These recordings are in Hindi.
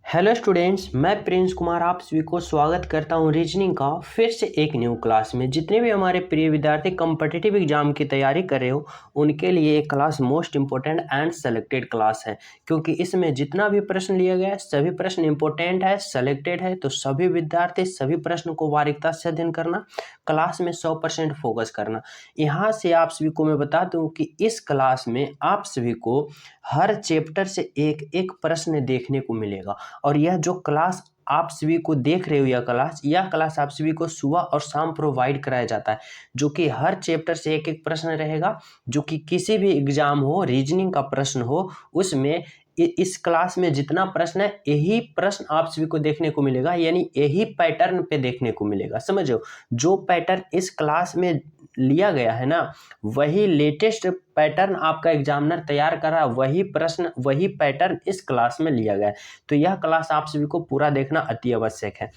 हेलो स्टूडेंट्स, मैं प्रिंस कुमार आप सभी को स्वागत करता हूं रीजनिंग का फिर से एक न्यू क्लास में। जितने भी हमारे प्रिय विद्यार्थी कॉम्पिटिटिव एग्जाम की तैयारी कर रहे हो उनके लिए ये class most important and selected class है, क्योंकि इसमें जितना भी प्रश्न लिया गया है सभी प्रश्न इंपॉर्टेंट है, सेलेक्टेड है। तो सभी विद्यार्थी सभी प्रश्न को बारीकता से अध्ययन करना, क्लास में 100% फोकस करना। यहाँ से आप सभी को मैं बता दूं कि इस क्लास में आप सभी को हर चैप्टर से एक एक प्रश्न देखने को मिलेगा। और यह जो क्लास आप सभी को देख रहे हो, यह क्लास आप सभी को सुबह और शाम प्रोवाइड कराया जाता है, जो कि हर चैप्टर से एक एक प्रश्न रहेगा। जो कि किसी भी एग्जाम हो, रीजनिंग का प्रश्न हो, उसमें इस क्लास में जितना प्रश्न है यही प्रश्न आप सभी को देखने को मिलेगा, यानी यही पैटर्न पे देखने को मिलेगा। समझो, जो पैटर्न इस क्लास में लिया गया है ना, वही लेटेस्ट पैटर्न आपका एग्जामिनर तैयार कर रहा है, वही प्रश्न वही पैटर्न इस क्लास में लिया गया है। तो यह क्लास आप सभी को पूरा देखना अति आवश्यक है।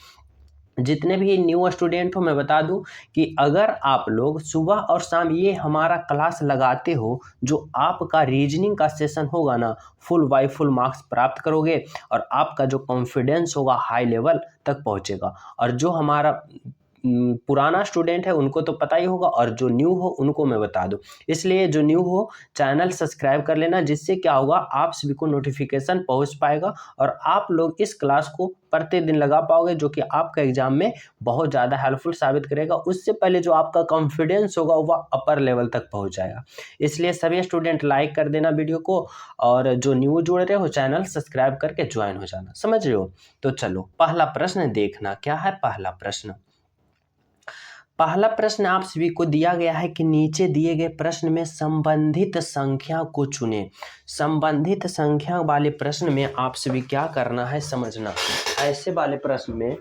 जितने भी न्यू स्टूडेंट हो, मैं बता दूं कि अगर आप लोग सुबह और शाम ये हमारा क्लास लगाते हो, जो आपका रीजनिंग का सेशन होगा ना, फुल बाय फुल मार्क्स प्राप्त करोगे और आपका जो कॉन्फिडेंस होगा हाई लेवल तक पहुंचेगा। और जो हमारा पुराना स्टूडेंट है उनको तो पता ही होगा, और जो न्यू हो उनको मैं बता दूं। इसलिए जो न्यू हो चैनल सब्सक्राइब कर लेना, जिससे क्या होगा आप सभी को नोटिफिकेशन पहुंच पाएगा और आप लोग इस क्लास को प्रतिदिन लगा पाओगे, जो कि आपका एग्जाम में बहुत ज़्यादा हेल्पफुल साबित करेगा। उससे पहले जो आपका कॉन्फिडेंस होगा वह अपर लेवल तक पहुंच जाएगा। इसलिए सभी स्टूडेंट लाइक कर देना वीडियो को, और जो न्यू जुड़ रहे हो चैनल सब्सक्राइब करके ज्वाइन हो जाना। समझ रहे हो? तो चलो पहला प्रश्न देखना। क्या है पहला प्रश्न? पहला प्रश्न आप सभी को दिया गया है कि नीचे दिए गए प्रश्न में संबंधित संख्या को चुनें। संबंधित संख्या वाले प्रश्न में आप सभी क्या करना है समझना। ऐसे वाले प्रश्न में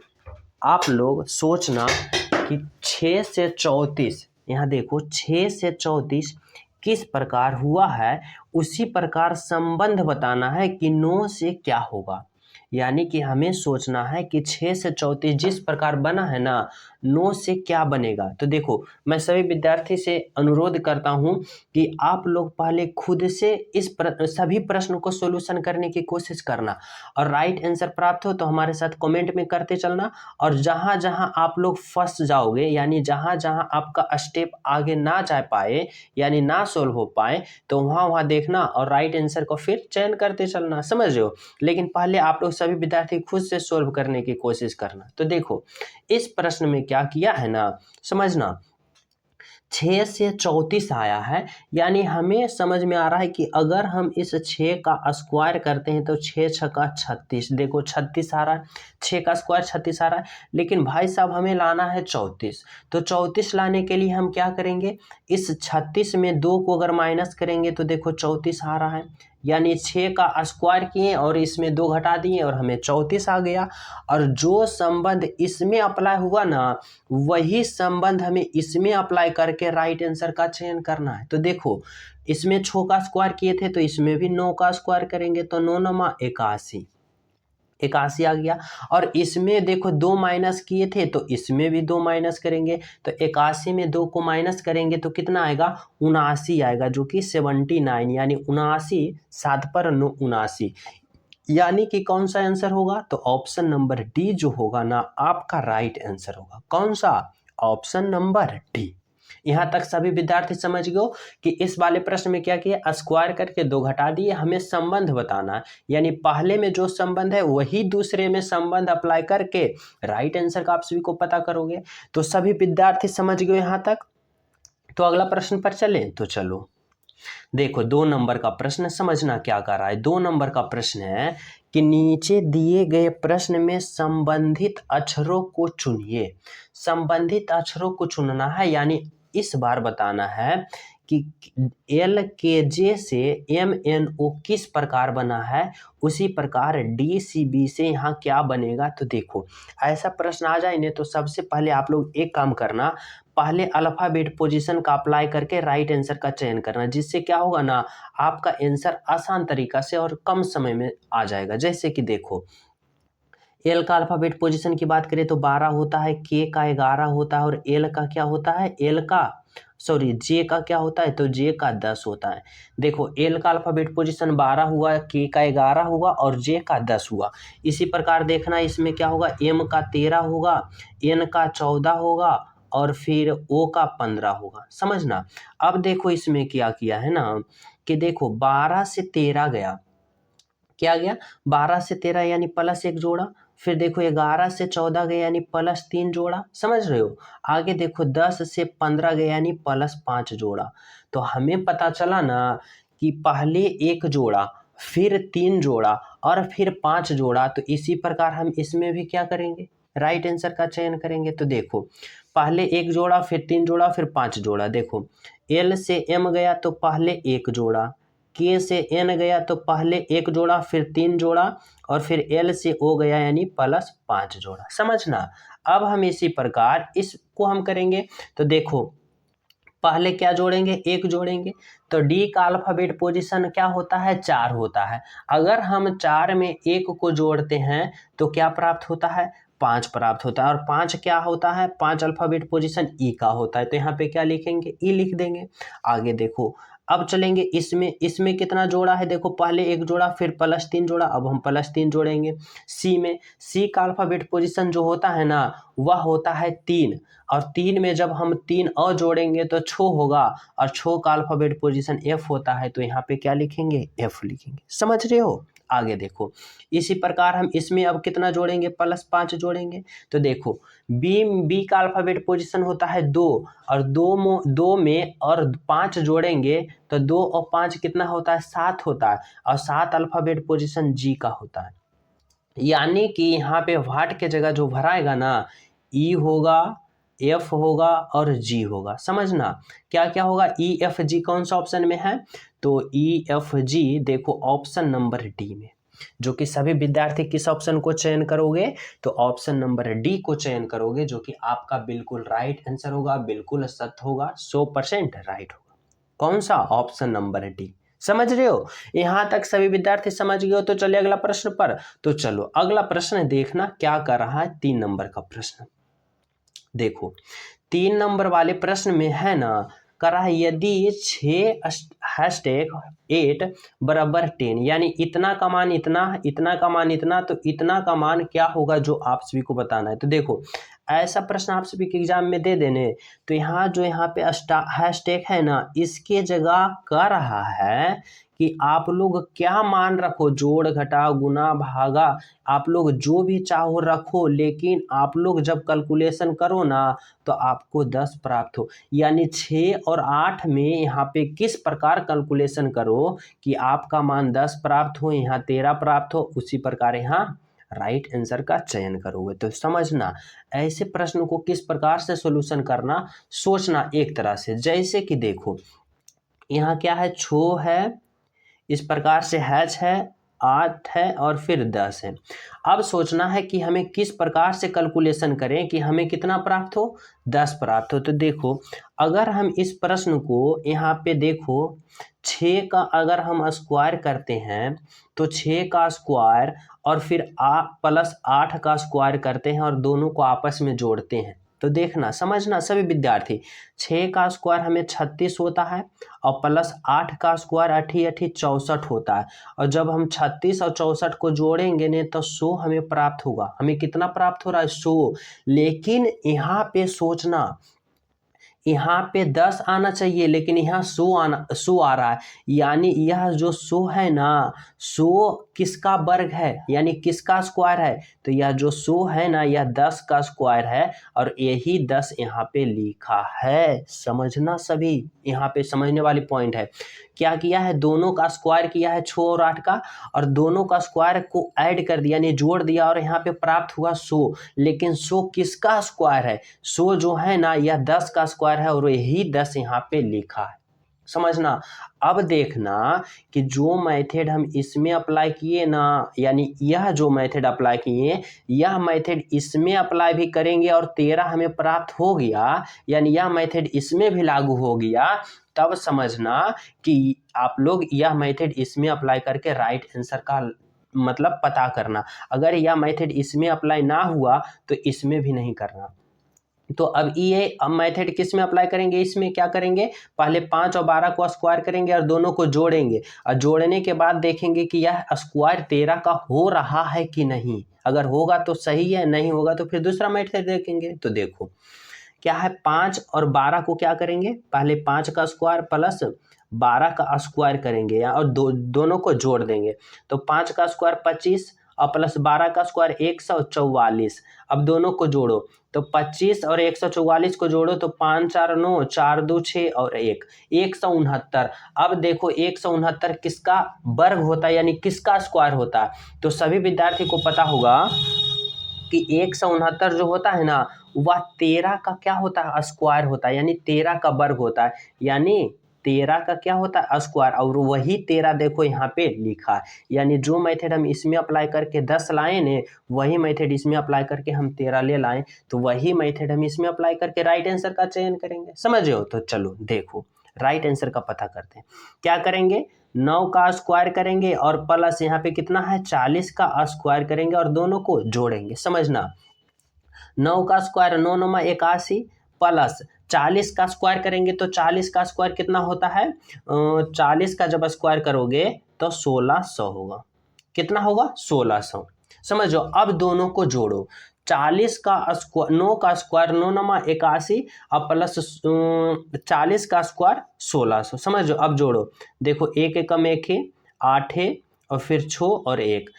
आप लोग सोचना कि 6 से 34, यहाँ देखो 6 से 34 किस प्रकार हुआ है, उसी प्रकार संबंध बताना है कि 9 से क्या होगा। यानी कि हमें सोचना है कि 6 से 34 जिस प्रकार बना है ना, 9 से क्या बनेगा। तो देखो, मैं सभी विद्यार्थी से अनुरोध करता हूं कि आप लोग पहले खुद से सभी प्रश्न को सॉल्यूशन करने की कोशिश करना, और राइट आंसर प्राप्त हो तो हमारे साथ कमेंट में करते चलना। और जहां जहां आप लोग फंस जाओगे, यानी जहां जहां आपका स्टेप आगे ना जा पाए, यानी ना सोल्व हो पाए, तो वहां वहां देखना और राइट आंसर को फिर चयन करते चलना। समझ रहे हो? लेकिन पहले आप लोग सभी विद्यार्थी खुद से सोल्व करने की कोशिश करना। तो देखो, इस प्रश्न में क्या किया है ना, समझना। 6 से 34 आया है, यानी हमें समझ में आ रहा है कि अगर हम इस 6 का स्क्वायर करते हैं तो 6 छक्का 36, देखो 36 आ रहा है, 6 का स्क्वायर 36 आ रहा है। लेकिन भाई साहब हमें लाना है 34। तो 34 लाने के लिए हम क्या करेंगे, इस 36 में 2 को अगर माइनस करेंगे तो देखो 34 आ रहा है। यानी 6 का स्क्वायर किए और इसमें 2 घटा दिए और हमें 34 आ गया। और जो संबंध इसमें अप्लाई हुआ ना, वही संबंध हमें इसमें अप्लाई करके राइट आंसर का चयन करना है। तो देखो, इसमें 6 का स्क्वायर किए थे तो इसमें भी 9 का स्क्वायर करेंगे, तो 9 नमा 81, 81 आ गया। और इसमें देखो 2 माइनस किए थे तो इसमें भी 2 माइनस करेंगे, तो 81 में 2 को माइनस करेंगे तो कितना आएगा, 79 आएगा, जो कि 79, यानी 79, 7 पर 79। यानी कि कौन सा आंसर होगा, तो ऑप्शन नंबर डी जो होगा ना आपका राइट आंसर होगा। कौन सा? Option number D. यहां तक सभी विद्यार्थी समझ गए कि इस वाले प्रश्न में क्या किया, स्क्वायर करके 2 घटा दिए, हमें संबंध बताना है। यानी पहले में जो संबंध है वही दूसरे में संबंध अप्लाई करके राइट आंसर का आप सभी को पता करोगे। तो सभी विद्यार्थी समझ गए यहां तक। तो अगला प्रश्न पर चलें। तो चलो देखो, 2 नंबर का प्रश्न समझना क्या कर रहा है। 2 नंबर का प्रश्न है कि नीचे दिए गए प्रश्न में संबंधित अक्षरों को चुनिए। संबंधित अक्षरों को चुनना है, यानी इस बार बताना है कि एल के जे से एम एन ओ किस प्रकार बना है, उसी प्रकार डी सी बी से यहाँ क्या बनेगा। तो देखो, ऐसा प्रश्न आ जाए ना तो सबसे पहले आप लोग एक काम करना, पहले अल्फाबेट पोजीशन का अप्लाई करके राइट आंसर का चयन करना, जिससे क्या होगा ना आपका आंसर आसान तरीका से और कम समय में आ जाएगा। जैसे कि देखो, एल का अल्फाबेट पोजीशन की बात करें तो 12 होता है, के का 11 होता है, और एल का क्या होता है, एल का सॉरी जे का क्या होता है, तो जे का 10 होता है। देखो एल का अल्फाबेट पोजीशन 12 हुआ, के का 11 हुआ और जे का 10 हुआ। इसी प्रकार देखना इसमें क्या होगा, एम का 13 होगा, एन का 14 होगा और फिर ओ का 15 होगा। समझना। अब देखो इसमें क्या किया है ना कि देखो 12 से 13 गया, क्या गया 12 से 13 यानी प्लस 1 जोड़ा, फिर देखो 11 से 14 गया यानी प्लस 3 जोड़ा। समझ रहे हो। आगे देखो 10 से 15 गया यानी प्लस 5 जोड़ा। तो हमें पता चला ना कि पहले 1 जोड़ा, फिर 3 जोड़ा और फिर 5 जोड़ा। तो इसी प्रकार हम इसमें भी क्या करेंगे, राइट आंसर का चयन करेंगे। तो देखो पहले 1 जोड़ा, फिर 3 जोड़ा, फिर 5 जोड़ा। देखो एल से एम गया तो पहले 1 जोड़ा, के से एन गया तो पहले 1 जोड़ा, फिर 3 जोड़ा और फिर एल से ओ गया यानी प्लस 5 जोड़ा। समझना। अब हम इसी प्रकार इसको हम करेंगे। तो देखो पहले क्या जोड़ेंगे, 1 जोड़ेंगे। तो डी का अल्फाबेट पोजीशन क्या होता है, 4 होता है। अगर हम 4 में 1 को जोड़ते हैं तो क्या प्राप्त होता है, 5 प्राप्त होता है। और 5 क्या होता है, 5 अल्फाबेट पोजीशन ई का होता है। तो यहाँ पे क्या लिखेंगे, ई लिख देंगे। आगे देखो अब चलेंगे इसमें कितना जोड़ा है, देखो पहले 1 जोड़ा, फिर प्लस 3 जोड़ा, अब हम प्लस 3 जोड़ेंगे। सी में सी का अल्फाबेट पोजीशन जो होता है ना वह होता है 3, और 3 में जब हम 3 और जोड़ेंगे तो 6 होगा, और 6 का अल्फाबेट पोजीशन एफ होता है। तो यहाँ पे क्या लिखेंगे, एफ लिखेंगे। समझ रहे हो। आगे देखो इसी प्रकार हम इसमें अब कितना जोड़ेंगे, प्लस 5 जोड़ेंगे। तो देखो बी का अल्फाबेट पोजीशन होता है 2, और 2 में और 5 जोड़ेंगे तो 2 और 5 कितना होता है, 7 होता है। और 7 अल्फाबेट पोजीशन जी का होता है। यानी कि यहाँ पे व्हाट के जगह जो भराएगा ना, ई होगा, एफ होगा और जी होगा। समझना। क्या क्या होगा, ई एफ जी कौन सा ऑप्शन में है, तो ई एफ जी देखो ऑप्शन नंबर डी में। जो कि सभी विद्यार्थी किस ऑप्शन को चयन करोगे, तो ऑप्शन नंबर डी को चयन करोगे, जो कि आपका बिल्कुल राइट आंसर होगा, बिल्कुल सत्य होगा, 100% राइट होगा। कौन सा, ऑप्शन नंबर डी। समझ रहे हो। यहां तक सभी विद्यार्थी समझ गए हो। तो चलिए अगला प्रश्न पर। तो चलो अगला प्रश्न देखना क्या कर रहा है, 3 नंबर का प्रश्न। देखो 3 नंबर वाले प्रश्न में है ना, कर रहा है यदि 6 #8 बराबर 10, यानी इतना का मान इतना, इतना का मान इतना, तो इतना का मान क्या होगा जो आप सभी को बताना है। तो देखो ऐसा प्रश्न आप सभी के एग्जाम में दे देने। तो यहाँ पे हैशटैग है ना, इसके जगह कर रहा है कि आप लोग क्या मान रखो, जोड़ घटा गुना भागा, आप लोग जो भी चाहो रखो, लेकिन आप लोग जब कैलकुलेशन करो ना तो आपको 10 प्राप्त हो। यानी 6 और 8 में यहाँ पे किस प्रकार कैलकुलेशन करो कि आपका मान 10 प्राप्त हो, यहाँ 13 प्राप्त हो, उसी प्रकार यहाँ राइट आंसर का चयन करोगे। तो समझना ऐसे प्रश्न को किस प्रकार से सॉल्यूशन करना, सोचना एक तरह से। जैसे कि देखो यहाँ क्या है, छो है, इस प्रकार से हैच है, 8 है और फिर 10 है। अब सोचना है कि हमें किस प्रकार से कैलकुलेशन करें कि हमें कितना प्राप्त हो, 10 प्राप्त हो। तो देखो अगर हम इस प्रश्न को यहाँ पे देखो 6 का अगर हम स्क्वायर करते हैं तो 6 का स्क्वायर और फिर प्लस 8 का स्क्वायर करते हैं और दोनों को आपस में जोड़ते हैं। तो देखना समझना सभी विद्यार्थी, 6 का स्क्वायर हमें 36 होता है और प्लस 8 का स्क्वायर 8 64 होता है। और जब हम 36 और 64 को जोड़ेंगे ने तो 100 हमें प्राप्त होगा। हमें कितना प्राप्त हो रहा है, 100। लेकिन यहाँ पे सोचना, यहाँ पे 10 आना चाहिए लेकिन यहाँ 100 आ रहा है। यानी यह जो 100 है ना, 100 किसका वर्ग है, यानी किसका स्क्वायर है, तो यह जो 100 है ना यह 10 का स्क्वायर है और यही 10 यहाँ पे लिखा है। समझना सभी, यहाँ पे समझने वाली पॉइंट है। क्या किया है, दोनों का स्क्वायर किया है 6 और 8 का, और दोनों का स्क्वायर को ऐड कर दिया यानी जोड़ दिया और यहाँ पे प्राप्त हुआ 100। लेकिन 100 किसका स्क्वायर है, 100 जो है ना यह 10 का स्क्वायर है और यही 10 यहाँ पे लिखा है। समझना। अब देखना कि जो मेथड हम इसमें अप्लाई किए ना, यानी यह जो मेथड अप्लाई किए यह मेथड इसमें अप्लाई भी करेंगे और 13 हमें प्राप्त हो गया, यानी यह मेथड इसमें भी लागू हो गया। तब समझना कि आप लोग यह मेथड इसमें अप्लाई करके राइट आंसर का मतलब पता करना। अगर यह मेथड इसमें अप्लाई ना हुआ तो इसमें भी नहीं करना। तो अब ये अब मेथड किस में अप्लाई करेंगे, इसमें क्या करेंगे, पहले 5 और 12 को स्क्वायर करेंगे और दोनों को जोड़ेंगे और जोड़ने के बाद देखेंगे कि यह स्क्वायर 13 का हो रहा है कि नहीं। अगर होगा तो सही है, नहीं होगा तो फिर दूसरा मेथड देखेंगे। तो देखो क्या है, 5 और 12 को क्या करेंगे, पहले 5 का स्क्वायर प्लस 12 का स्क्वायर करेंगे और दोनों को जोड़ देंगे। तो 5 का स्क्वायर 25 और प्लस 12 का स्क्वायर 144। अब दोनों को जोड़ो तो 25 और 144 को जोड़ो तो 5 4 9, 4 2 6 और 1 169। अब देखो 169 किसका वर्ग होता है, यानी किसका स्क्वायर होता है। तो सभी विद्यार्थी को पता होगा कि 169 जो होता है ना, वह 13 का क्या होता है, स्क्वायर होता है, यानी 13 का वर्ग होता है, यानी 13 का क्या होता है, स्क्वायर। और वही 13 देखो यहाँ पे लिखा है, यानी जो मेथड हम इसमें अप्लाई करके 10 लाए ने, वही मेथड इसमें अप्लाई करके हम 13 ले लाएं, तो वही मेथड हम इसमें अप्लाई करके राइट आंसर का चयन करेंगे। समझ रहे हो। तो चलो देखो राइट आंसर का पता करते हैं। क्या करेंगे, 9 का स्क्वायर करेंगे और प्लस यहाँ पे कितना है, 40 का स्क्वायर करेंगे और दोनों को जोड़ेंगे। समझना, 9 का स्क्वायर 9 9 81 प्लस 40 का स्क्वायर करेंगे तो 40 का स्क्वायर कितना होता है, 40 का जब स्क्वायर करोगे तो 1600 होगा। कितना होगा, 1600। समझो, अब दोनों को जोड़ो, 40 का स्क्वायर 9 का स्क्वायर 9 9 81 और प्लस 40 का स्क्वायर 1600। समझो, अब जोड़ो, देखो एक एकम एक है, 8 है और फिर 6 और 1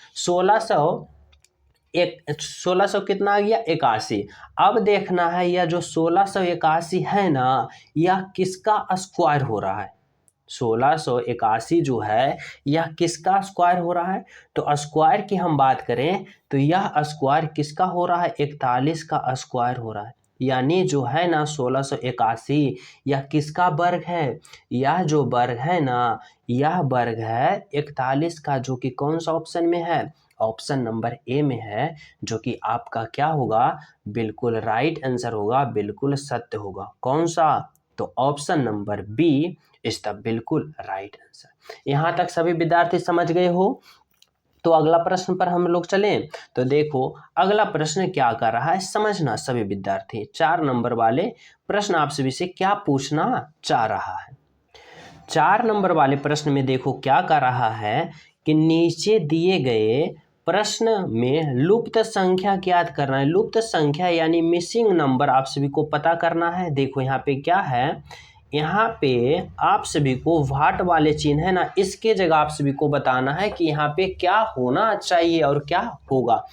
1600 कितना आ गया, 81। अब देखना है यह जो 1681 है ना, यह किसका स्क्वायर हो रहा है। 1681 जो है यह किसका स्क्वायर हो रहा है। तो स्क्वायर की हम बात करें तो यह स्क्वायर किसका हो रहा है, 41 का स्क्वायर हो रहा है। यानी जो है ना 1681 यह किसका वर्ग है, यह जो वर्ग है ना, यह वर्ग है 41 का, जो कि कौन सा ऑप्शन में है, ऑप्शन नंबर ए में है, जो कि आपका क्या होगा, बिल्कुल राइट आंसर होगा, बिल्कुल सत्य होगा। कौन सा, तो option number B is the बिल्कुल राइट आंसर। यहां तक सभी विद्यार्थी समझ गए हो। तो अगला प्रश्न पर हम लोग चलें। तो देखो अगला प्रश्न क्या कर रहा है, समझना सभी विद्यार्थी। 4 नंबर वाले प्रश्न आप सभी से क्या पूछना चाह रहा है। 4 नंबर वाले प्रश्न में देखो क्या कर रहा है कि नीचे दिए गए प्रश्न में लुप्त संख्या ज्ञात करना है। लुप्त संख्या यानी मिसिंग नंबर आप सभी को पता करना है। देखो यहाँ पे क्या है, यहाँ पे आप सभी को व्हाट वाले चिन्ह है ना, इसके जगह आप सभी को बताना है कि यहाँ पे क्या होना चाहिए और क्या होगा।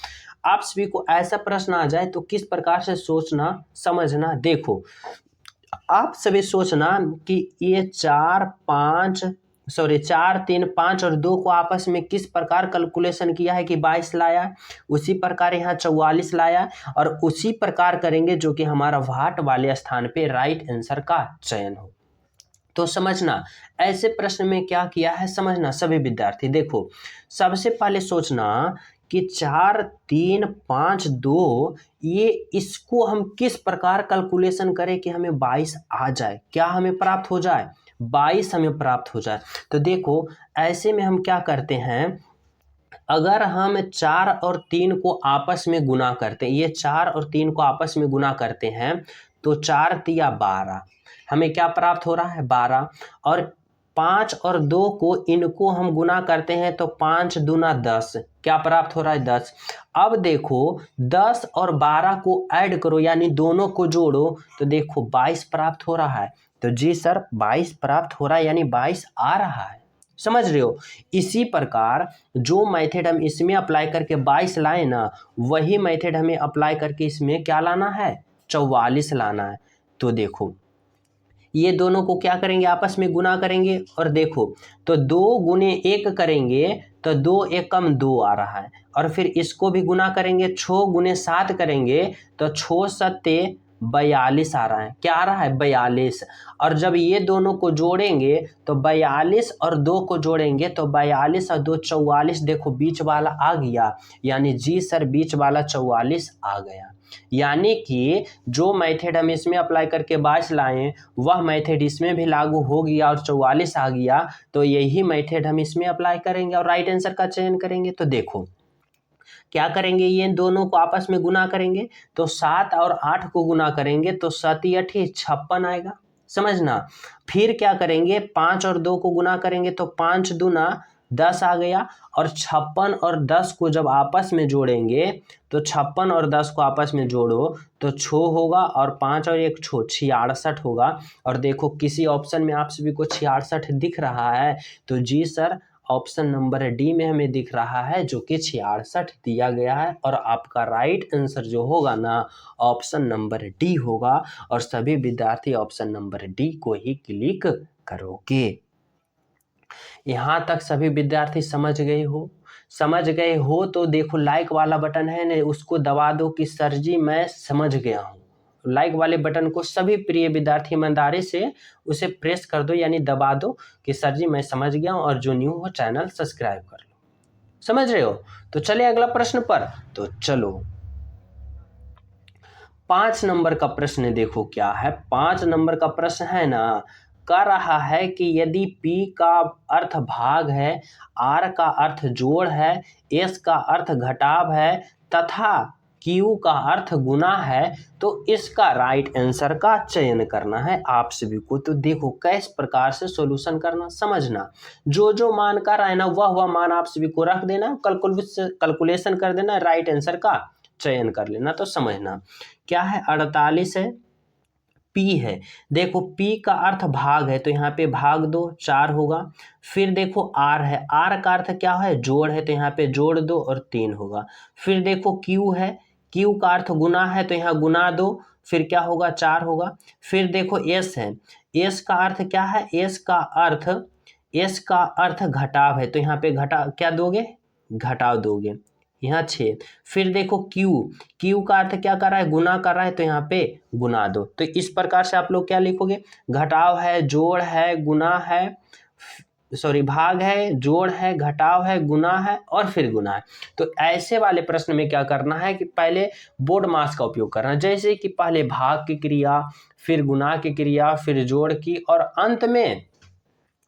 आप सभी को ऐसा प्रश्न आ जाए तो किस प्रकार से सोचना समझना। देखो आप सभी सोचना कि ये 4 3 5 और 2 को आपस में किस प्रकार कैलकुलेशन किया है कि 22 लाया, उसी प्रकार यहाँ 44 लाया और उसी प्रकार करेंगे जो कि हमारा व्हाट वाले स्थान पे राइट आंसर का चयन हो। तो समझना ऐसे प्रश्न में क्या किया है, समझना सभी विद्यार्थी। देखो सबसे पहले सोचना कि 4 3 5 2 ये इसको हम किस प्रकार कैलकुलेशन करें कि हमें 22 आ जाए, क्या हमें प्राप्त हो जाए, 22 हमें प्राप्त हो जाए। तो देखो ऐसे में हम क्या करते हैं, अगर हम 4 और 3 को आपस में गुना करते हैं, ये 4 और 3 को आपस में गुना करते हैं तो 4 तिया 12, हमें क्या प्राप्त हो रहा है, 12। और 5 और 2 को इनको हम गुना करते हैं तो 5 दूना 10, क्या प्राप्त हो रहा है, 10। अब देखो 10 और 12 को ऐड करो यानी दोनों को जोड़ो तो देखो 22 प्राप्त हो रहा है। तो जी सर 22 प्राप्त हो रहा है, यानी 22 आ रहा है। समझ रहे हो। इसी प्रकार जो मेथड हम इसमें अप्लाई करके 22 लाए ना, वही मेथड हमें अप्लाई करके इसमें क्या लाना है, 44 लाना है। तो देखो ये दोनों को क्या करेंगे, आपस में गुना करेंगे और देखो तो 2 गुने 1 करेंगे तो 2 एकम 2 आ रहा है, और फिर इसको भी गुना करेंगे, 6 गुने 7 करेंगे तो 6 सत्ते 42 आ रहा है, क्या आ रहा है, 42। और जब ये दोनों को जोड़ेंगे तो 42 और 2 को जोड़ेंगे तो 42 और 2 44, देखो बीच वाला आ गया, यानी जी सर बीच वाला 44 आ गया। यानी कि जो मेथड हम इसमें अप्लाई करके 22 लाए वह मेथड इसमें भी लागू हो गया और 44 आ गया, तो यही मेथड हम इसमें अप्लाई करेंगे और राइट आंसर का चयन करेंगे। तो देखो क्या करेंगे, ये दोनों को आपस में गुना करेंगे तो 7 और 8 को गुना करेंगे तो 7 8 56 आएगा, समझना। फिर क्या करेंगे, 5 और 2 को गुना करेंगे तो 5 दूना 10 आ गया, और 56 और 10 को जब आपस में जोड़ेंगे तो 56 और 10 को आपस में जोड़ो तो 6 होगा, और 5 और 1 6 66 होगा। और देखो किसी ऑप्शन में आप सभी को 66 दिख रहा है, तो जी सर ऑप्शन नंबर डी में हमें दिख रहा है जो कि 66 दिया गया है, और आपका राइट आंसर जो होगा ना ऑप्शन नंबर डी होगा, और सभी विद्यार्थी ऑप्शन नंबर डी को ही क्लिक करोगे। यहाँ तक सभी विद्यार्थी समझ गए हो? समझ गए हो तो देखो लाइक वाला बटन है ना, उसको दबा दो कि सर जी मैं समझ गया हूँ। लाइक वाले बटन को सभी प्रिय विद्यार्थी ईमानदारी से उसे प्रेस कर दो, यानी दबा दो कि सर जी मैं समझ गया हूँ, और जो न्यू हो चैनल सब्सक्राइब कर लो। समझ रहे हो? तो चले अगला प्रश्न पर। तो चलो 5 नंबर का प्रश्न देखो क्या है। 5 नंबर का प्रश्न है ना, कह रहा है कि यदि P का अर्थ भाग है, R का अर्थ जोड़ है, S का अर्थ घटाव है तथा Q का अर्थ गुना है, तो इसका राइट आंसर का चयन करना है आप सभी को। तो देखो किस प्रकार से सॉल्यूशन करना, समझना। जो जो मान का रहा है ना वह मान आप सभी को रख देना, कैलकुलेशन कर देना, राइट आंसर का चयन कर लेना। तो समझना क्या है, 48 है, P है। देखो P का अर्थ भाग है तो यहाँ पे भाग दो, 4 होगा। फिर देखो R है, R का अर्थ क्या है, जोड़ है, तो यहाँ पे जोड़ दो और 3 होगा। फिर देखो Q है, Q का अर्थ गुना है तो यहाँ गुना दो, फिर क्या होगा, 4 होगा। फिर देखो S है, S का अर्थ क्या है, S का अर्थ घटाव है तो यहाँ पे घटा क्या दोगे, घटाव दोगे, यहाँ 6। फिर देखो Q का अर्थ क्या कर रहा है, गुना कर रहा है तो यहाँ पे गुना दो। तो इस प्रकार से आप लोग क्या लिखोगे, घटाव है, जोड़ है, गुना है, भाग है, जोड़ है, घटाव है, गुना है और फिर गुना है। तो ऐसे वाले प्रश्न में क्या करना है कि पहले बोर्ड मास का उपयोग करना, जैसे कि पहले भाग की क्रिया, फिर गुना की क्रिया, फिर जोड़ की और अंत में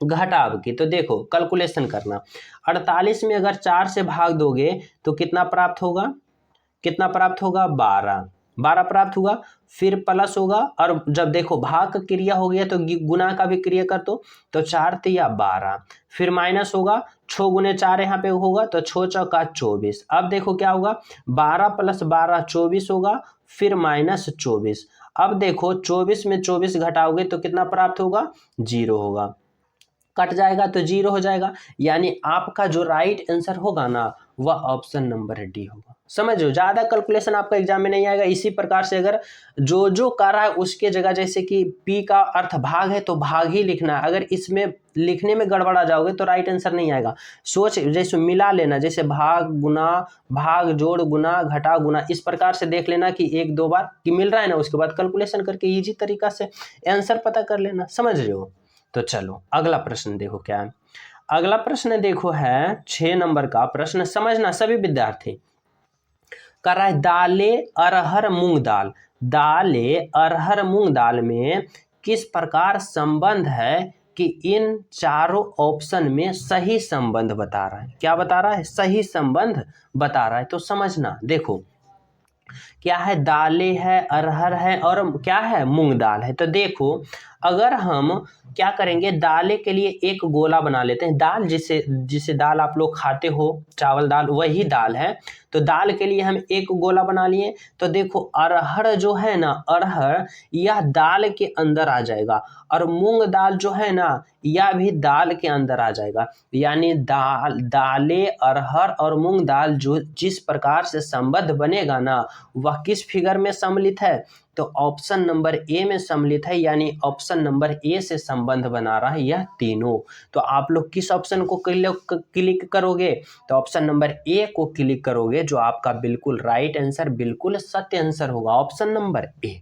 घटाव की। तो देखो कैलकुलेशन करना, 48 में अगर 4 से भाग दोगे तो कितना प्राप्त होगा, 12 प्राप्त होगा। फिर प्लस होगा, और जब देखो भाग का क्रिया हो गया तो गुना का भी क्रिया कर दो, तो 4 तिया 12। फिर माइनस होगा, 6 गुने 4 यहाँ पे होगा तो 6 चौका 24। अब देखो क्या होगा, 12 + 12 24 होगा, फिर माइनस 24। अब देखो 24 में 24 घटाओगे तो कितना प्राप्त होगा, 0 होगा, कट जाएगा तो 0 हो जाएगा। यानी आपका जो राइट आंसर होगा ना वह ऑप्शन नंबर डी होगा। समझ लो, ज्यादा कैलकुलेशन आपका एग्जाम में नहीं आएगा। इसी प्रकार से अगर जो जो कर रहा है उसके जगह, जैसे कि P का अर्थ भाग है तो भाग ही लिखना है। अगर इसमें लिखने में गड़बड़ा जाओगे तो राइट आंसर नहीं आएगा। सोच जैसे मिला लेना, जैसे भाग गुना, भाग जोड़ गुना, घटा गुना, इस प्रकार से देख लेना कि 1 2 बार कि मिल रहा है ना, उसके बाद कैलकुलेशन करके इजी तरीका से आंसर पता कर लेना। समझ रहे हो? तो चलो अगला प्रश्न देखो क्या है। अगला प्रश्न देखो है 6 नंबर का प्रश्न, समझना सभी विद्यार्थी। कर रहा है दाले अरहर मूंग दाल, दाले अरहर मूंग दाल में किस प्रकार संबंध है कि इन चारों ऑप्शन में सही संबंध बता रहा है। क्या बता रहा है, सही संबंध बता रहा है। तो समझना, देखो क्या है, दालें है, अरहर है और क्या है, मूंग दाल है। तो देखो अगर हम क्या करेंगे, दालें के लिए एक गोला बना लेते हैं। दाल जिसे दाल आप लोग खाते हो, चावल दाल, वही दाल है। तो दाल के लिए हम एक गोला बना लिए। तो देखो अरहर जो है ना, अरहर यह दाल के अंदर आ जाएगा, और मूंग दाल जो है ना यह भी दाल के अंदर आ जाएगा। यानी दालें, अरहर और मूंग दाल जो जिस प्रकार से संबंध बनेगा ना वह किस फिगर में सम्मिलित है, तो ऑप्शन नंबर ए में सम्मिलित है। यानी ऑप्शन नंबर ए से संबंध बना रहा है यह तीनों। तो आप लोग किस ऑप्शन को क्लिक करोगे, तो ऑप्शन नंबर ए को क्लिक करोगे, जो आपका बिल्कुल राइट आंसर, बिल्कुल सत्य आंसर होगा, ऑप्शन नंबर ए।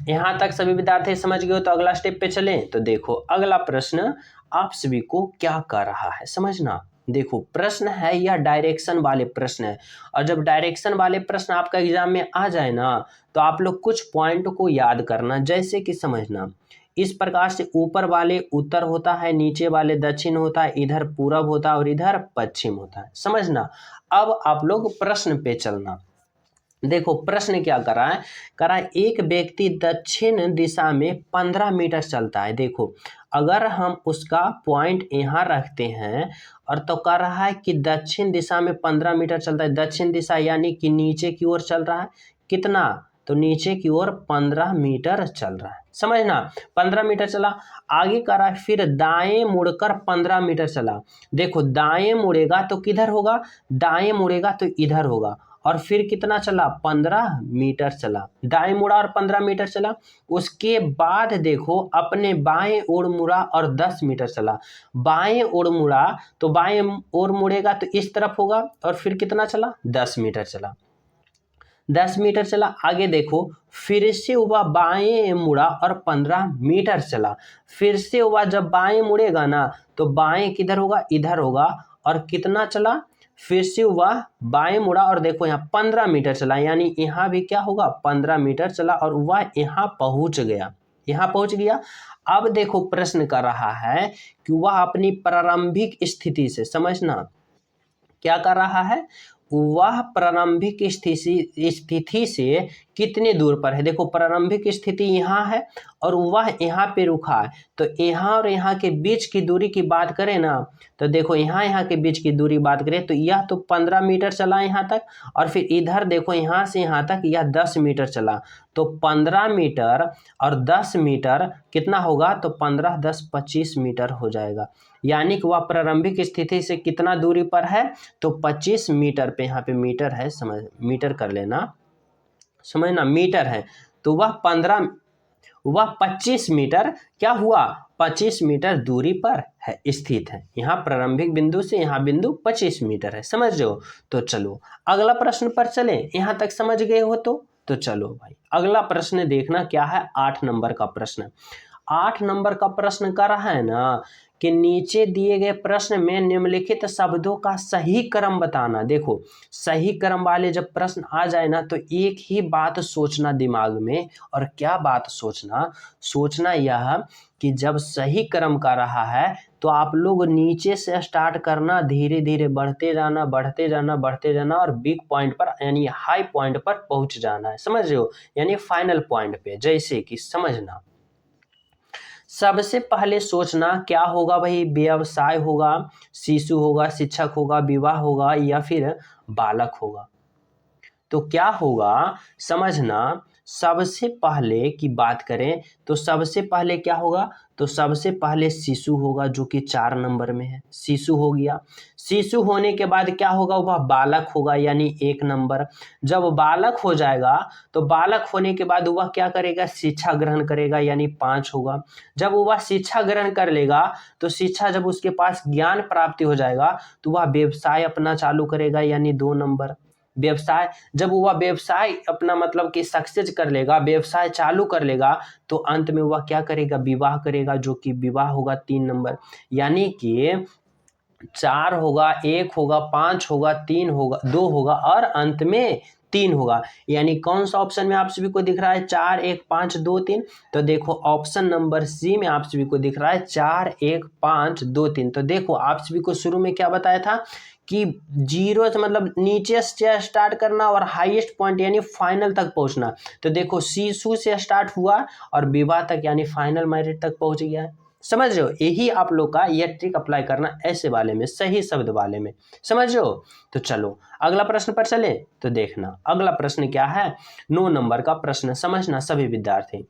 यहां तक सभी विद्यार्थी समझ गए हो? तो अगला स्टेप पे चलें। तो देखो अगला प्रश्न आप सभी को क्या कर रहा है, समझना। देखो प्रश्न है यह डायरेक्शन वाले प्रश्न है, और जब डायरेक्शन वाले प्रश्न आपका एग्जाम में आ जाए ना तो आप लोग कुछ पॉइंट को याद करना। जैसे कि समझना, इस प्रकार से ऊपर वाले उत्तर होता है, नीचे वाले दक्षिण होता है, इधर पूरब होता है और इधर पश्चिम होता है। समझना, अब आप लोग प्रश्न पे चलना। देखो प्रश्न क्या करा है एक व्यक्ति दक्षिण दिशा में 15 मीटर चलता है। देखो अगर हम उसका पॉइंट यहाँ रखते हैं और तो कह रहा है कि दक्षिण दिशा में 15 मीटर चलता है। दक्षिण दिशा यानी कि नीचे की ओर चल रहा है, कितना, तो नीचे की ओर 15 मीटर चल रहा है, समझना। 15 मीटर चला, आगे कह रहा है फिर दाएं मुड़कर 15 मीटर चला। देखो दाएं मुड़ेगा तो किधर होगा, दाएं मुड़ेगा तो इधर होगा, और फिर कितना चला, 15 मीटर चला, दाएं मुड़ा और 15 मीटर चला। उसके बाद देखो अपने बाएं ओर मुड़ा और 10 मीटर चला। बाएं ओर मुड़ा तो बाएं ओर मुड़ेगा तो इस तरफ होगा, और फिर कितना चला, 10 मीटर चला। 10 मीटर चला, आगे देखो फिर से वह बाएं मुड़ा और 15 मीटर चला। फिर से वह जब बाएं मुड़ेगा ना तो बाएं किधर होगा, इधर होगा, और कितना चला, फिर से वह बाएं मुड़ा और देखो यहाँ 15 मीटर चला, यानी यहाँ भी क्या होगा, 15 मीटर चला और वह यहाँ पहुंच गया, यहाँ पहुंच गया। अब देखो प्रश्न कर रहा है कि वह अपनी प्रारंभिक स्थिति से, समझना क्या कर रहा है, वह प्रारंभिक स्थिति से कितने दूर पर है। देखो प्रारंभिक स्थिति यहाँ है और वह यहाँ पे रुका है, तो यहाँ और यहाँ के बीच की दूरी की बात करें ना, तो देखो यहाँ के बीच की दूरी बात करें तो यह तो 15 मीटर चला यहाँ तक, और फिर इधर देखो यहाँ से यहाँ तक यह 10 मीटर चला, तो 15 मीटर और 10 मीटर कितना होगा, तो 15 10 25 मीटर हो जाएगा। यानी कि वह प्रारंभिक स्थिति से कितना दूरी पर है, तो 25 मीटर पे, यहाँ पे मीटर है, समझ मीटर कर लेना, समझना मीटर है, तो वह 25 मीटर क्या हुआ, 25 मीटर दूरी पर है, स्थित है। यहाँ प्रारंभिक बिंदु से यहाँ बिंदु 25 मीटर है, समझ रहे हो। तो चलो अगला प्रश्न पर चले, यहाँ तक समझ गए हो तो चलो भाई अगला प्रश्न देखना क्या है, 8 नंबर का प्रश्न। 8 नंबर का प्रश्न कर रहा है ना कि नीचे दिए गए प्रश्न में निम्नलिखित शब्दों का सही क्रम बताना। देखो सही क्रम वाले जब प्रश्न आ जाए ना तो एक ही बात सोचना दिमाग में, और क्या बात सोचना यह कि जब सही क्रम का रहा है तो आप लोग नीचे से स्टार्ट करना, धीरे धीरे बढ़ते जाना बढ़ते जाना बढ़ते जाना, और बिग पॉइंट पर यानी हाई पॉइंट पर पहुंच जाना है, समझ रहे हो, यानी फाइनल पॉइंट पे। जैसे कि समझना, सबसे पहले सोचना क्या होगा भाई, व्यवसाय होगा, शिशु होगा, शिक्षक होगा, विवाह होगा, या फिर बालक होगा। तो क्या होगा समझना, सबसे पहले की बात करें तो सबसे पहले क्या होगा, तो सबसे पहले शिशु होगा जो कि 4 नंबर में है, शिशु हो गया। शिशु होने के बाद क्या होगा, वह बालक होगा यानी 1 नंबर। जब बालक हो जाएगा तो बालक होने के बाद वह क्या करेगा, शिक्षा ग्रहण करेगा यानी 5 होगा। जब वह शिक्षा ग्रहण कर लेगा तो शिक्षा जब उसके पास ज्ञान प्राप्ति हो जाएगा तो वह व्यवसाय अपना चालू करेगा यानी 2 नंबर। व्यवसाय, जब वह व्यवसाय अपना मतलब कि सक्सेस कर लेगा, व्यवसाय चालू कर लेगा, तो अंत में वह क्या करेगा, विवाह करेगा, जो कि विवाह होगा 3 नंबर। यानी कि 4 होगा, 1 होगा, 5 होगा, 3 होगा, 2 होगा और अंत में 3 होगा। यानी कौन सा ऑप्शन में आप सभी को दिख रहा है, 4 1 5 2 3, तो देखो ऑप्शन नंबर सी में आप सभी को दिख रहा है 4 1 5 2 3। तो देखो आप सभी को शुरू में क्या बताया था कि 0 से मतलब नीचे से स्टार्ट करना और हाईएस्ट पॉइंट यानी फाइनल तक पहुंचना। तो देखो शिशु से स्टार्ट हुआ और विवाह तक यानी फाइनल मैरिट तक पहुंच गया है, समझ रहे हो। यही आप लोग का यह ट्रिक अप्लाई करना ऐसे वाले में, सही शब्द वाले में, समझ रहे हो। तो चलो अगला प्रश्न पर चले, तो देखना अगला प्रश्न क्या है, 9 नंबर का प्रश्न, समझना सभी विद्यार्थी।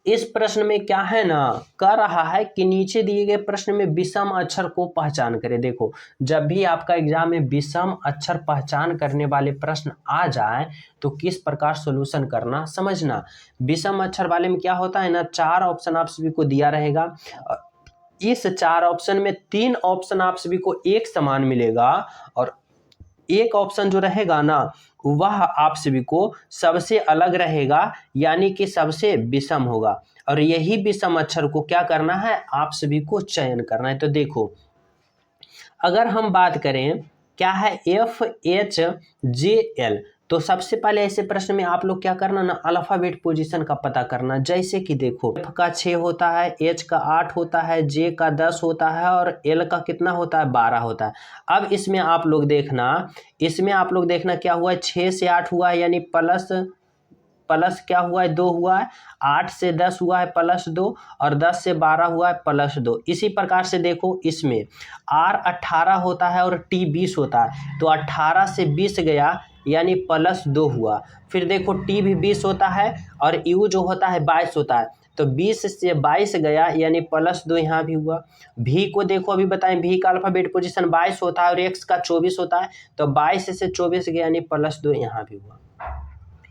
इस प्रश्न में क्या है ना, कह रहा है कि नीचे दिए गए प्रश्न में विषम अक्षर को पहचान करें। देखो जब भी आपका एग्जाम में विषम अक्षर पहचान करने वाले प्रश्न आ जाए तो किस प्रकार सॉल्यूशन करना, समझना। विषम अक्षर वाले में क्या होता है ना, 4 ऑप्शन आप सभी को दिया रहेगा। इस 4 ऑप्शन में 3 ऑप्शन आप सभी को एक समान मिलेगा, और एक ऑप्शन जो रहेगा ना वह आप सभी को सबसे अलग रहेगा यानी कि सबसे विषम होगा, और यही विषम अक्षर को क्या करना है, आप सभी को चयन करना है। तो देखो अगर हम बात करें क्या है FHJL, तो सबसे पहले ऐसे प्रश्न में आप लोग क्या करना ना, अल्फाबेट पोजीशन का पता करना। जैसे कि देखो F का 6 होता है, H का 8 होता है, J का 10 होता है और L का कितना होता है, 12 होता है। अब इसमें आप लोग देखना क्या हुआ है, 6 से 8 हुआ है यानी प्लस क्या हुआ है, 2 हुआ है, 8 से 10 हुआ है +2 और 10 से 12 हुआ है +2। इसी प्रकार से देखो इसमें R 18 होता है और T 20 होता है, तो 18 से 20 गया यानी +2 हुआ। फिर देखो T भी 20 होता है और U जो होता है 22 होता है, तो 20 से 22 गया यानी +2 यहाँ भी हुआ। V को देखो अभी बताएं, V का अल्फाबेट पोजीशन 22 होता है और X का 24 होता है, तो 22 से 24 गया यानी +2 यहाँ भी हुआ।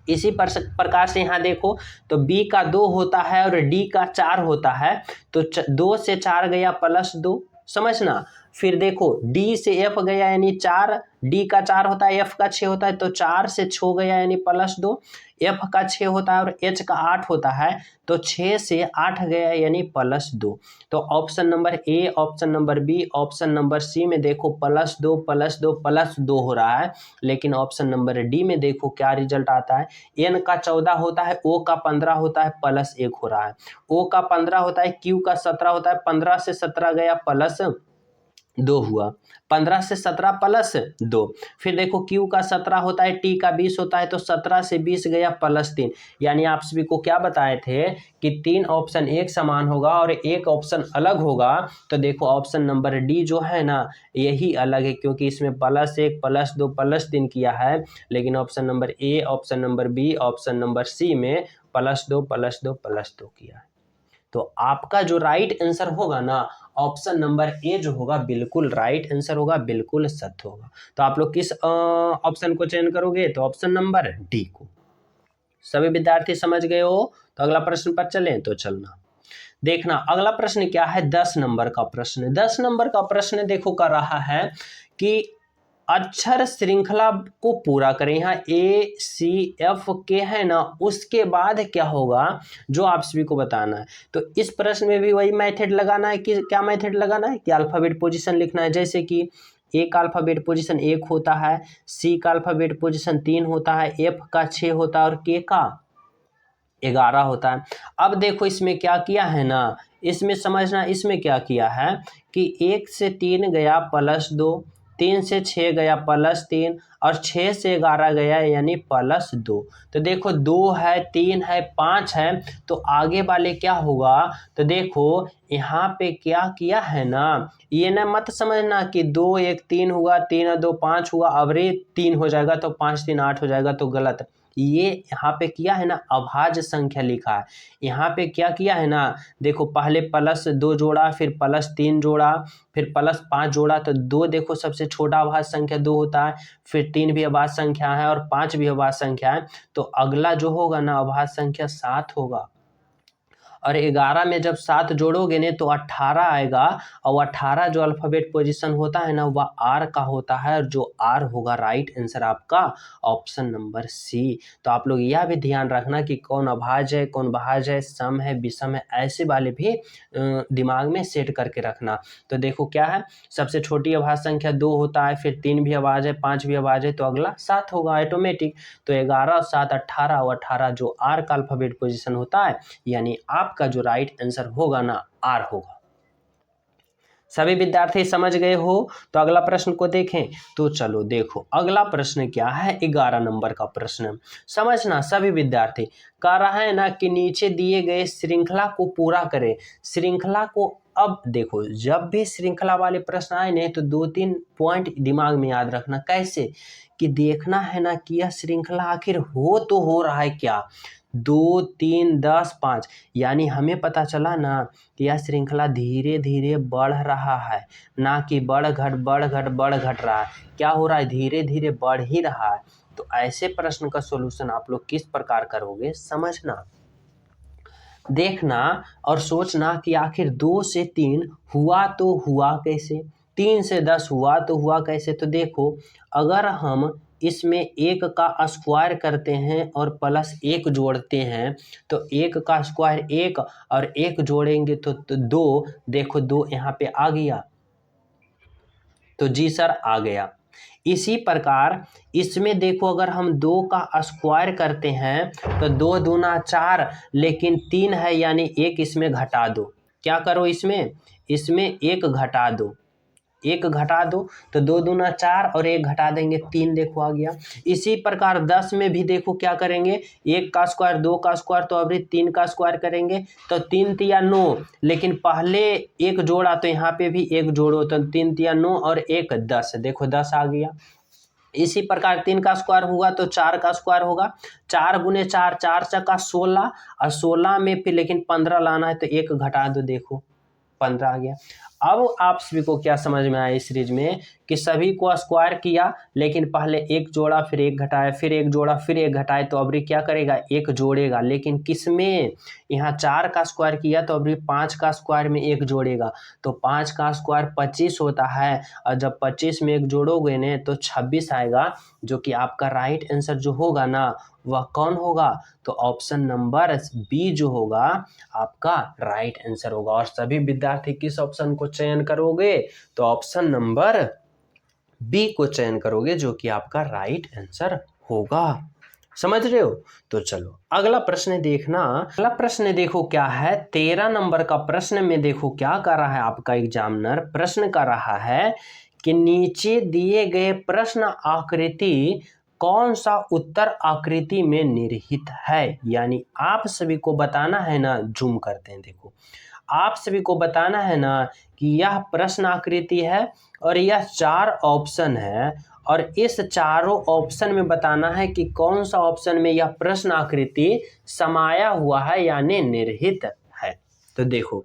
इसी प्रकार से यहाँ देखो तो B का 2 होता है और D का 4 होता है, तो 2 से 4 गया +2, समझना। फिर देखो D से F गया यानी 4, D का 4 होता है, F का 6 होता है, तो 4 से 6 गया यानी +2, F का 6 होता है और H का 8 होता है, तो 6 से 8 गया यानी +2। तो option number A, option number B, option number C में देखो +2 +2 +2 हो रहा है, लेकिन ऑप्शन नंबर डी में देखो क्या रिजल्ट आता है, N का 14 होता है, O का 15 होता है, +1 हो रहा है। O का 15 होता है, Q का 17 होता है, 15 से 17 गया +2 हुआ, 15 से 17 +2। फिर देखो Q का 17 होता है, T का 20 होता है, तो 17 से 20 गया +3। यानी आप सभी को क्या बताए थे कि 3 ऑप्शन एक समान होगा और एक ऑप्शन अलग होगा। तो देखो ऑप्शन नंबर डी जो है ना, यही अलग है, क्योंकि इसमें +1 +2 +3 किया है, लेकिन option number A, option number B, option number C में +2 +2 +2 किया है। तो आपका जो राइट आंसर होगा ना, ऑप्शन नंबर ए जो होगा बिल्कुल राइट आंसर होगा, बिल्कुल सत्य होगा। तो आप लोग किस ऑप्शन को चयन करोगे, तो ऑप्शन नंबर डी को। सभी विद्यार्थी समझ गए हो? तो अगला प्रश्न पर चलें, तो चलना देखना अगला प्रश्न क्या है, 10 नंबर का प्रश्न। 10 नंबर का प्रश्न देखो कर रहा है कि अक्षर श्रृंखला को पूरा करें। यहाँ ACF है ना, उसके बाद क्या होगा जो आप सभी को बताना है। तो इस प्रश्न में भी वही मेथड लगाना है कि क्या मेथड लगाना है कि अल्फाबेट पोजीशन लिखना है। जैसे कि A का अल्फाबेट पोजीशन 1 होता है, C का अल्फाबेट पोजीशन 3 होता है, F का 6 होता है और K का 11 होता है। अब देखो इसमें क्या किया है ना, इसमें समझना, इसमें क्या किया है कि 1 से 3 गया +2, 3 से 6 गया +3 और 6 से 11 गया यानी +2। तो देखो 2 है, 3 है, 5 है, तो आगे वाले क्या होगा, तो देखो यहाँ पे क्या किया है ना, ये ना मत समझना कि 2 1 3 हुआ, 3 2 5 हुआ, अब रे 3 हो जाएगा तो 5 3 8 हो जाएगा, तो गलत। ये यहाँ पे किया है ना, अभाज्य संख्या लिखा है। यहाँ पे क्या किया है ना, देखो पहले +2 जोड़ा, फिर +3 जोड़ा, फिर +5 जोड़ा, तो 2 देखो सबसे छोटा अभाज्य संख्या 2 होता है, फिर 3 भी अभाज्य संख्या है और 5 भी अभाज्य संख्या है, तो अगला जो होगा ना अभाज्य संख्या 7 होगा। और 11 में जब 7 जोड़ोगे ने तो 18 आएगा, और 18 जो अल्फाबेट पोजीशन होता है ना वह आर का होता है, और जो आर होगा राइट आंसर आपका ऑप्शन नंबर सी। तो आप लोग यह भी ध्यान रखना कि कौन अभाज्य है, कौन भाज्य है, सम है, विषम है, ऐसे वाले भी दिमाग में सेट करके रखना। तो देखो क्या है, सबसे छोटी अभाज्य संख्या 2 होता है, फिर 3 भी अभाज्य है, 5 भी अभाज्य है, तो अगला 7 होगा ऑटोमेटिक। तो 11 और 7 18, और 18 जो आर का अल्फाबेट पोजीशन होता है, यानी आपका जो राइट आंसर होगा ना आर होगा। सभी विद्यार्थी समझ गए हो? तो अगला प्रश्न को देखें, तो चलो देखो अगला प्रश्न क्या है, 11 नंबर का प्रश्न। समझना सभी विद्यार्थी, कह रहा है ना कि नीचे दिए गए श्रृंखला को पूरा करें। श्रृंखला को, अब देखो जब भी श्रृंखला वाले प्रश्न आए नहीं तो 2-3 पॉइंट दिमाग में याद रखना। कैसे कि देखना है ना कि यह श्रृंखला आखिर हो तो हो रहा है क्या, 2 3 10 5, यानी हमें पता चला ना कि यह श्रृंखला धीरे धीरे बढ़ रहा है, ना कि बढ़ घट रहा है। क्या हो रहा है, धीरे धीरे बढ़ ही रहा है। तो ऐसे प्रश्न का सॉल्यूशन आप लोग किस प्रकार करोगे, समझना, देखना और सोचना कि आखिर 2 से 3 हुआ तो हुआ कैसे, 3 से 10 हुआ तो हुआ कैसे। तो देखो अगर हम इसमें 1 का स्क्वायर करते हैं और +1 जोड़ते हैं, तो 1 का स्क्वायर 1 और 1 जोड़ेंगे तो 2, देखो 2 यहाँ पे आ गया, तो जी सर आ गया। इसी प्रकार इसमें देखो, अगर हम 2 का स्क्वायर करते हैं तो 2 दूना 4, लेकिन 3 है यानी 1 इसमें घटा दो। क्या करो, इसमें 1 घटा दो, 1 घटा दो तो 2 दूना 4 और 1 घटा देंगे 3, देखो आ गया। इसी प्रकार 10 में भी देखो क्या करेंगे, 1 का स्क्वायर, 2 का स्क्वायर, तो अभी 3 का स्क्वायर करेंगे तो 3 तिया 9, लेकिन पहले 1 जोड़ा तो यहाँ पे भी 1 जोड़ो, तो 3 तिया 9 और 1 10, देखो 10 आ गया। इसी प्रकार 3 का स्क्वायर हुआ तो 4 का स्क्वायर होगा, 4 गुने 4, 4 चक्का 16, और 16 में फिर लेकिन 15 लाना है तो 1 घटा दो, देखो 15 आ गया। अब आप सभी को क्या समझ में आया इस सीरीज में कि सभी को स्क्वायर किया, लेकिन पहले 1 जोड़ा, फिर 1 घटाया, फिर 1 जोड़ा, फिर 1 घटाए, तो अभी क्या करेगा, 1 जोड़ेगा। लेकिन किसमें, यहाँ 4 का स्क्वायर किया तो अभी 5 का स्क्वायर में 1 जोड़ेगा, तो 5 का स्क्वायर 25 होता है, और जब 25 में 1 जोड़ोगे ने तो 26 आएगा, जो कि आपका राइट आंसर जो होगा ना वह कौन होगा, तो ऑप्शन नंबर बी जो होगा आपका राइट आंसर होगा। और सभी विद्यार्थी किस ऑप्शन को चयन करोगे, तो ऑप्शन नंबर बी को चयन करोगे, जो कि आपका राइट आंसर होगा। समझ रहे हो? तो चलो अगला प्रश्न देखना। अगला प्रश्न देखो क्या है, 13 नंबर का प्रश्न में देखो क्या कर रहा है आपका एग्जामिनर। प्रश्न कर रहा है कि नीचे दिए गए प्रश्न आकृति कौन सा उत्तर आकृति में निहित है। यानी आप सभी को बताना है ना, जूम करते हैं, देखो आप सभी को बताना है ना कि यह प्रश्न आकृति है और यह 4 ऑप्शन है, और इस चारों ऑप्शन में बताना है कि कौन सा ऑप्शन में यह प्रश्न आकृति समाया हुआ है यानी निहित है। तो देखो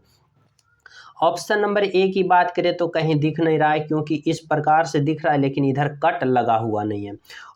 ऑप्शन नंबर ए की बात करें तो कहीं दिख नहीं रहा है, क्योंकि इस प्रकार से दिख रहा है लेकिन इधर कट लगा हुआ नहीं है।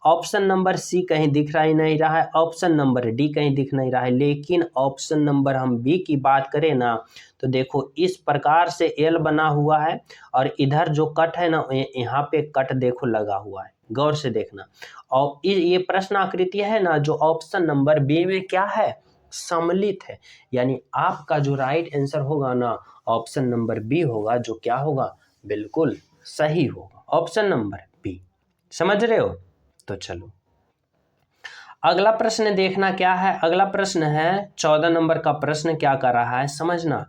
ऑप्शन नंबर सी कहीं दिख रहा ही नहीं रहा है, ऑप्शन नंबर डी कहीं दिख नहीं रहा है, लेकिन ऑप्शन नंबर हम बी की बात करें ना तो देखो इस प्रकार से एल बना हुआ है, और इधर जो कट है ना यहाँ पे कट देखो लगा हुआ है, गौर से देखना। और ये प्रश्न आकृति है ना जो ऑप्शन नंबर बी में क्या है, सम्मिलित है। यानी आपका जो राइट आंसर होगा ना ऑप्शन नंबर बी होगा, जो क्या होगा, बिल्कुल सही होगा, ऑप्शन नंबर बी। समझ रहे हो? तो चलो अगला प्रश्न देखना क्या है। अगला प्रश्न है 14 नंबर का प्रश्न, क्या कर रहा है समझना।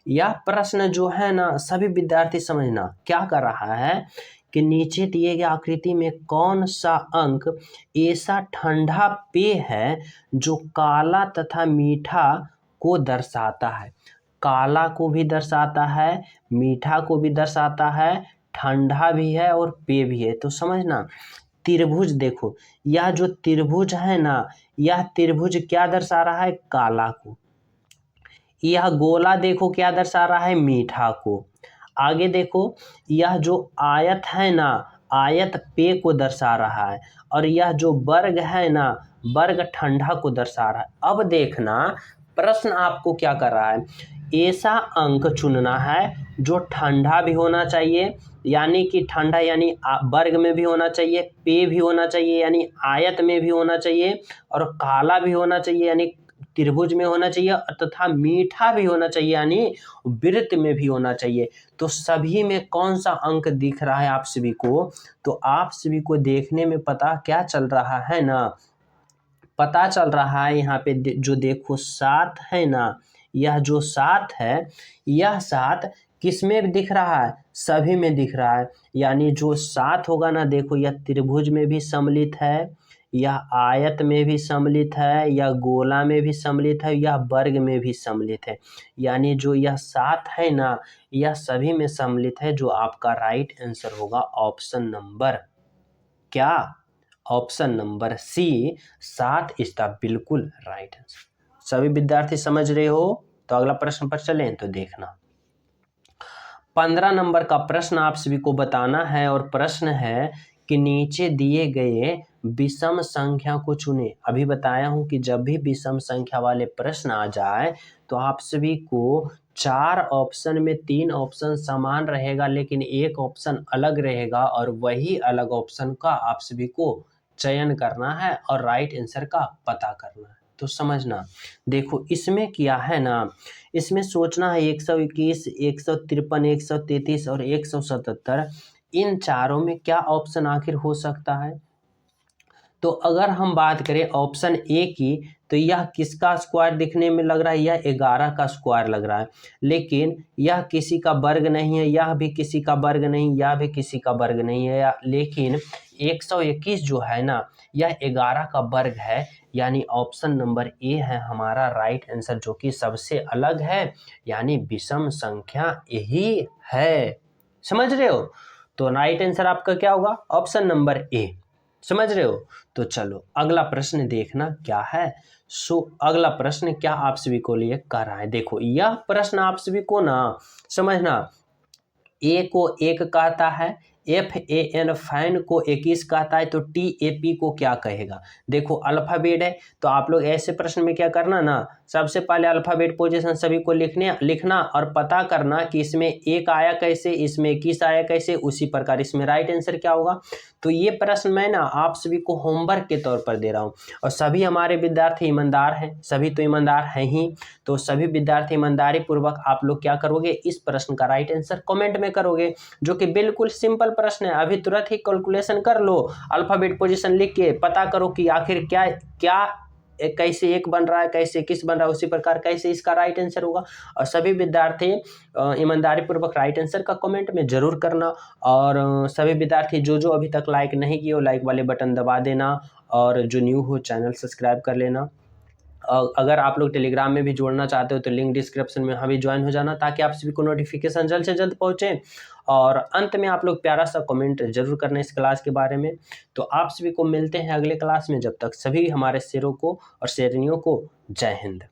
यह प्रश्न जो है ना सभी विद्यार्थी समझना क्या कर रहा है कि नीचे दिए गए आकृति में कौन सा अंक ऐसा ठंडा पेय है जो काला तथा मीठा को दर्शाता है। काला को भी दर्शाता है, मीठा को भी दर्शाता है, ठंडा भी है और पेय भी है। तो समझना त्रिभुज देखो, यह जो त्रिभुज है ना, यह त्रिभुज क्या दर्शा रहा है, काला को। यह गोला देखो क्या दर्शा रहा है, मीठा को। आगे देखो यह जो आयत है ना, आयत पेय को दर्शा रहा है, और यह जो वर्ग है ना, वर्ग ठंडा को दर्शा रहा है। अब देखना प्रश्न आपको क्या कर रहा है, ऐसा अंक चुनना है जो ठंडा भी होना चाहिए, यानी कि ठंडा यानी वर्ग में भी होना चाहिए, पेय भी होना चाहिए यानी आयत में भी होना चाहिए, और काला भी होना चाहिए यानी त्रिभुज में होना चाहिए, तथा मीठा भी होना चाहिए यानी वृत्त में भी होना चाहिए। तो सभी में कौन सा अंक दिख रहा है आप सभी को, तो आप सभी को देखने में पता क्या चल रहा है ना, पता चल रहा है यहाँ पे जो देखो 7 है ना, यह जो 7 है, यह 7 किस में दिख रहा है, सभी में दिख रहा है। यानी जो 7 होगा ना देखो, यह त्रिभुज में भी सम्मिलित है, यह आयत में भी सम्मिलित है, यह गोला में भी सम्मिलित है, यह वर्ग में भी सम्मिलित है। यानी जो यह 7 है ना, यह सभी में सम्मिलित है, जो आपका राइट आंसर होगा ऑप्शन नंबर क्या, ऑप्शन नंबर सी 7 इसका बिल्कुल राइट आंसर। सभी विद्यार्थी समझ रहे हो? तो अगला प्रश्न पर चलें तो देखना 15 नंबर का प्रश्न आप सभी को बताना है, और प्रश्न है कि नीचे दिए गए विषम संख्या को चुने। अभी बताया हूं कि जब भी विषम संख्या वाले प्रश्न आ जाए तो आप सभी को 4 ऑप्शन में 3 ऑप्शन समान रहेगा, लेकिन एक ऑप्शन अलग रहेगा, और वही अलग ऑप्शन का आप सभी को चयन करना है और राइट आंसर का पता करना है। तो समझना देखो इसमें क्या है ना, इसमें सोचना है 121, 153, 133 और 177, इन चारों में क्या ऑप्शन आखिर हो सकता है? तो अगर हम बात करें ऑप्शन ए की, तो यह किसका स्क्वायर दिखने में लग रहा है? यह 11 का स्क्वायर लग रहा है, लेकिन यह किसी का वर्ग नहीं है, यह भी किसी का वर्ग नहीं, यह भी किसी का वर्ग नहीं है, लेकिन 121 जो है ना, यह 11 का वर्ग है। यानी ऑप्शन नंबर ए है हमारा राइट आंसर, जो कि सबसे अलग है, यानी विषम संख्या यही है। समझ रहे हो? तो राइट आंसर आपका क्या होगा? ऑप्शन नंबर ए। समझ रहे हो? तो चलो अगला प्रश्न देखना क्या है। अगला प्रश्न क्या आप सभी को लिए कर रहा है, देखो यह प्रश्न आप सभी को ना समझना, ए को 1 कहता है, FAN फैन को 21 कहता है, तो TAP को क्या कहेगा? देखो अल्फाबेट है, तो आप लोग ऐसे प्रश्न में क्या करना ना, सबसे पहले अल्फाबेट पोजीशन सभी को लिखना और पता करना कि इसमें 1 आया कैसे, इसमें 21 आया कैसे, उसी प्रकार इसमें राइट आंसर क्या होगा। तो ये प्रश्न मैं ना आप सभी को होमवर्क के तौर पर दे रहा हूँ, और सभी हमारे विद्यार्थी ईमानदार हैं, सभी तो ईमानदार हैं ही, तो सभी विद्यार्थी ईमानदारी पूर्वक आप लोग क्या करोगे, इस प्रश्न का राइट आंसर कमेंट में करोगे, जो कि बिल्कुल सिंपल प्रश्न है। अभी तुरंत ही कैलकुलेशन कर लो, अल्फाबेट पोजीशन लिख के पता करो कि आखिर क्या क्या कैसे 1 बन रहा है, कैसे 21 बन रहा है, उसी प्रकार कैसे इसका राइट आंसर होगा। और सभी विद्यार्थी ईमानदारी पूर्वक राइट आंसर का कमेंट में जरूर करना, और सभी विद्यार्थी जो जो अभी तक लाइक नहीं किए हो, लाइक वाले बटन दबा देना, और जो न्यू हो चैनल सब्सक्राइब कर लेना। अगर आप लोग टेलीग्राम में भी जोड़ना चाहते हो तो लिंक डिस्क्रिप्शन में वहाँ भी ज्वाइन हो जाना, ताकि आप सभी को नोटिफिकेशन जल्द से जल्द पहुँचे। और अंत में आप लोग प्यारा सा कमेंट जरूर करना इस क्लास के बारे में। तो आप सभी को मिलते हैं अगले क्लास में, जब तक सभी हमारे शेरों को और शेरनियों को जय हिंद।